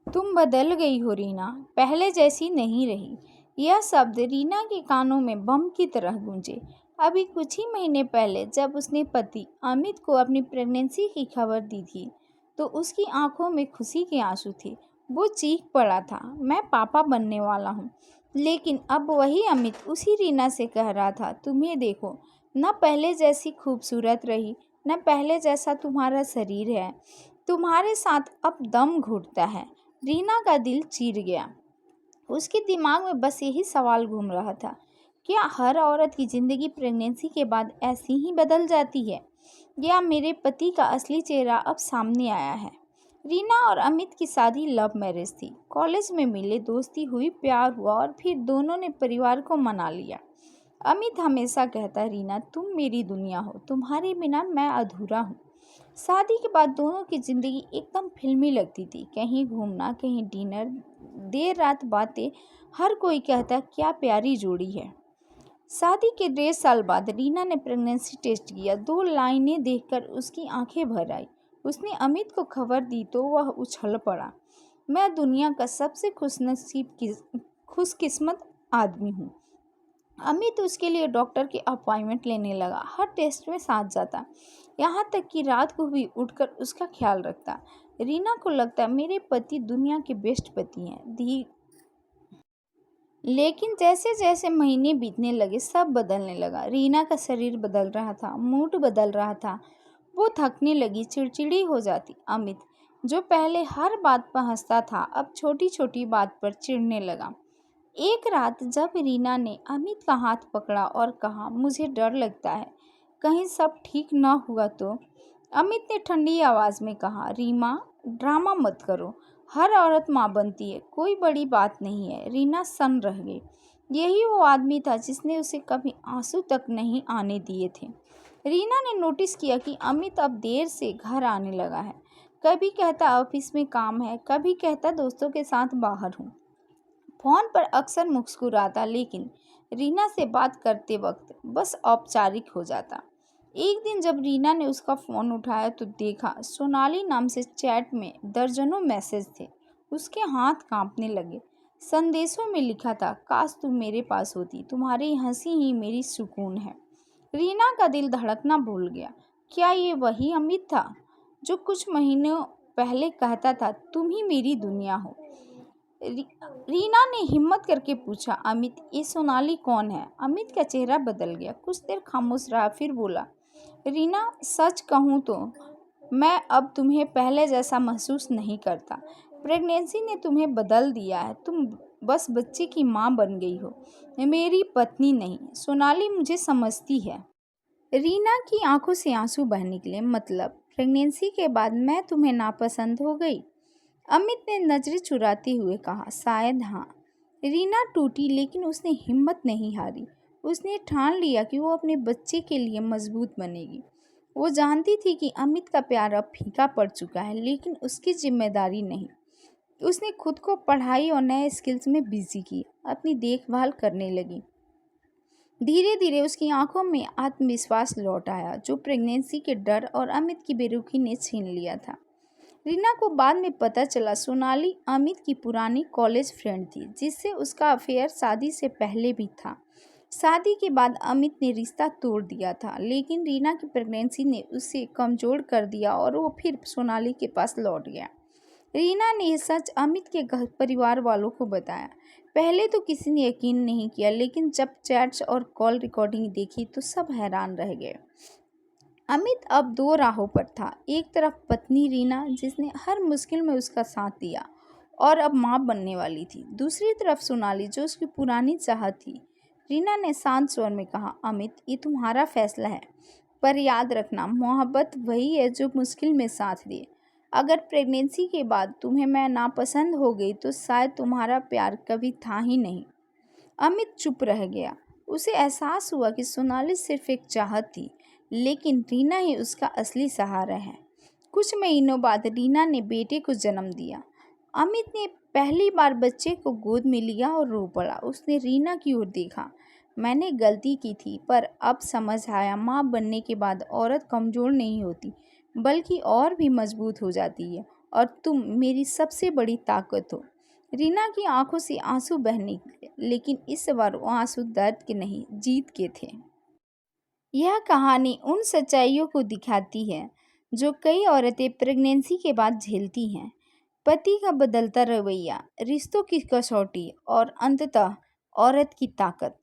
तुम बदल गई हो रीना, पहले जैसी नहीं रही। यह शब्द रीना के कानों में बम की तरह गूंजे। अभी कुछ ही महीने पहले जब उसने पति अमित को अपनी प्रेगनेंसी की खबर दी थी तो उसकी आंखों में खुशी के आंसू थे। वो चीख पड़ा था, मैं पापा बनने वाला हूँ। लेकिन अब वही अमित उसी रीना से कह रहा था, तुम्हें देखो, न पहले जैसी खूबसूरत रही, न पहले जैसा तुम्हारा शरीर है। तुम्हारे साथ अब दम घुटता है। रीना का दिल चीर गया। उसके दिमाग में बस यही सवाल घूम रहा था, क्या हर औरत की ज़िंदगी प्रेगनेंसी के बाद ऐसी ही बदल जाती है, या मेरे पति का असली चेहरा अब सामने आया है। रीना और अमित की शादी लव मैरिज थी। कॉलेज में मिले, दोस्ती हुई, प्यार हुआ और फिर दोनों ने परिवार को मना लिया। अमित हमेशा कहता, रीना तुम मेरी दुनिया हो, तुम्हारे बिना मैं अधूरा हूँ। शादी के बाद दोनों की जिंदगी एकदम फिल्मी लगती थी। कहीं घूमना, कहीं डिनर, देर रात बातें। हर कोई कहता क्या प्यारी जोड़ी है। शादी के 1.5 साल बाद रीना ने प्रेगनेंसी टेस्ट किया। 2 लाइनें देखकर उसकी आंखें भर आई। उसने अमित को खबर दी तो वह उछल पड़ा, मैं दुनिया का सबसे खुशकिस्मत आदमी हूँ। अमित उसके लिए डॉक्टर की अपॉइंटमेंट लेने लगा, हर टेस्ट में साथ जाता, यहाँ तक कि रात को भी उठकर उसका ख्याल रखता। रीना को लगता मेरे पति दुनिया के बेस्ट पति हैं। लेकिन जैसे जैसे महीने बीतने लगे सब बदलने लगा। रीना का शरीर बदल रहा था, मूड बदल रहा था। वो थकने लगी, चिड़चिड़ी हो जाती। अमित जो पहले हर बात पर हंसता था अब छोटी छोटी बात पर चिढ़ने लगा। एक रात जब रीना ने अमित का हाथ पकड़ा और कहा, मुझे डर लगता है कहीं सब ठीक न हुआ तो। अमित ने ठंडी आवाज़ में कहा, रीमा ड्रामा मत करो, हर औरत माँ बनती है, कोई बड़ी बात नहीं है। रीना सन्न रह गई। यही वो आदमी था जिसने उसे कभी आंसू तक नहीं आने दिए थे। रीना ने नोटिस किया कि अमित अब देर से घर आने लगा है। कभी कहता ऑफिस में काम है, कभी कहता दोस्तों के साथ बाहर हूँ। फोन पर अक्सर मुस्कुराता, लेकिन रीना से बात करते वक्त बस औपचारिक हो जाता। एक दिन जब रीना ने उसका फ़ोन उठाया तो देखा सोनाली नाम से चैट में दर्जनों मैसेज थे। उसके हाथ कांपने लगे। संदेशों में लिखा था, काश तुम मेरे पास होती, तुम्हारी हंसी ही मेरी सुकून है। रीना का दिल धड़कना भूल गया। क्या ये वही अमित था जो कुछ महीनों पहले कहता था, तुम ही मेरी दुनिया हो। रीना ने हिम्मत करके पूछा, अमित ये सोनाली कौन है। अमित का चेहरा बदल गया, कुछ देर खामोश रहा, फिर बोला, रीना सच कहूँ तो मैं अब तुम्हें पहले जैसा महसूस नहीं करता। प्रेगनेंसी ने तुम्हें बदल दिया है, तुम बस बच्चे की माँ बन गई हो, मेरी पत्नी नहीं। सोनाली मुझे समझती है। रीना की आंखों से आंसू बह निकले, मतलब प्रेगनेंसी के बाद मैं तुम्हें नापसंद हो गई। अमित ने नजरें चुराते हुए कहा, शायद हाँ। रीना टूटी, लेकिन उसने हिम्मत नहीं हारी। उसने ठान लिया कि वो अपने बच्चे के लिए मजबूत बनेगी। वो जानती थी कि अमित का प्यार अब फीका पड़ चुका है, लेकिन उसकी जिम्मेदारी नहीं। उसने खुद को पढ़ाई और नए स्किल्स में बिजी किया, अपनी देखभाल करने लगी। धीरे धीरे उसकी आंखों में आत्मविश्वास लौट आया, जो प्रेगनेंसी के डर और अमित की बेरुखी ने छीन लिया था। रीना को बाद में पता चला सोनाली अमित की पुरानी कॉलेज फ्रेंड थी, जिससे उसका अफेयर शादी से पहले भी था। शादी के बाद अमित ने रिश्ता तोड़ दिया था, लेकिन रीना की प्रेगनेंसी ने उसे कमज़ोर कर दिया और वो फिर सोनाली के पास लौट गया। रीना ने यह सच अमित के घर परिवार वालों को बताया। पहले तो किसी ने यकीन नहीं किया, लेकिन जब चैट्स और कॉल रिकॉर्डिंग देखी तो सब हैरान रह गए। अमित अब 2 राहों पर था। एक तरफ पत्नी रीना, जिसने हर मुश्किल में उसका साथ दिया और अब माँ बनने वाली थी। दूसरी तरफ सोनाली, जो उसकी पुरानी चाहत थी। रीना ने शांत स्वर में कहा, अमित ये तुम्हारा फैसला है, पर याद रखना मोहब्बत वही है जो मुश्किल में साथ दे। अगर प्रेगनेंसी के बाद तुम्हें मैं नापसंद हो गई तो शायद तुम्हारा प्यार कभी था ही नहीं। अमित चुप रह गया। उसे एहसास हुआ कि सोनाली सिर्फ एक चाहत थी, लेकिन रीना ही उसका असली सहारा है। कुछ महीनों बाद रीना ने बेटे को जन्म दिया। अमित ने पहली बार बच्चे को गोद में लिया और रो पड़ा। उसने रीना की ओर देखा, मैंने गलती की थी, पर अब समझ आया माँ बनने के बाद औरत कमज़ोर नहीं होती, बल्कि और भी मजबूत हो जाती है। और तुम मेरी सबसे बड़ी ताकत हो। रीना की आंखों से आंसू बहने निकले, लेकिन इस बार वो आंसू दर्द के नहीं, जीत के थे। यह कहानी उन सच्चाइयों को दिखाती है जो कई औरतें प्रेगनेंसी के बाद झेलती हैं। पति का बदलता रवैया, रिश्तों की कसौटी और अंततः औरत की ताकत।